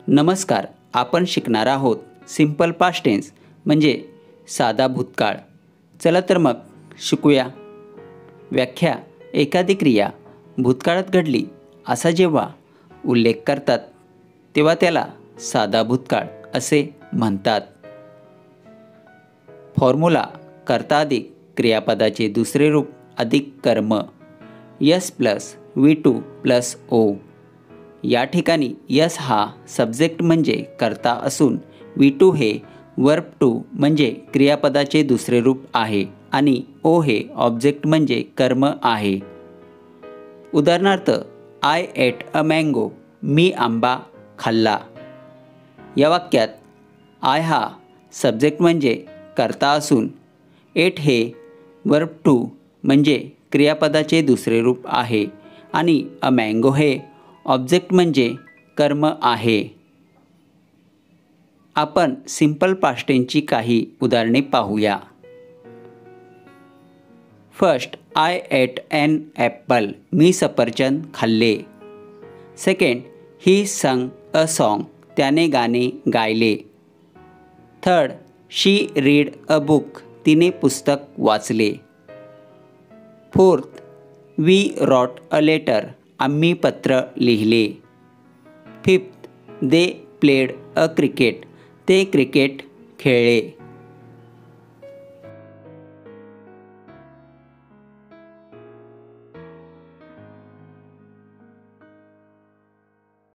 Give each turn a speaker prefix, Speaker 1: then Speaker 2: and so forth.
Speaker 1: नमस्कार. आपण शिकणार आहोत सिंपल पास्ट टेन्स म्हणजे साधा भूतकाळ. चला तर मग शिकूया. व्याख्या. एखादी क्रिया भूतकाळात घडली असा जेव्हा उल्लेख करतात तेव्हा त्याला साधा भूतकाळ असे म्हणतात. फॉर्म्युला. कर्ता अधिक क्रियापदाचे दुसरे रूप अधिक कर्म. Yes plus V2 plus O. या ठिकाणी यस हा सब्जेक्ट म्हणजे कर्ता असून V2 हे वर्ब टू म्हणजे क्रियापदाचे दुसरे रूप आहे आणि O हे ऑब्जेक्ट म्हणजे कर्म आहे. उदाहरणार्थ, आय एट अ मँगो. मी आंबा खाल्ला. या वाक्यात आय हा सब्जेक्ट म्हणजे कर्ता असून एट हे वर्ब टू म्हणजे क्रियापदाचे दुसरे रूप आहे आणि अ मँगो हे ऑब्जेक्ट म्हणजे कर्म आहे. आपण सिंपल पास्ट टेन्सची काही उदाहरणे पाहूया. First, I ate an apple. मी सफरचंद खाल्ले. सेकंड, ही संग अ सॉन्ग. त्याने गाणे गायले. Third, she read a book. तिने पुस्तक वाचले. Fourth, we wrote a letter. आम्ही पत्र लिहिले. Fifth, they played a cricket. ते क्रिकेट खेळले.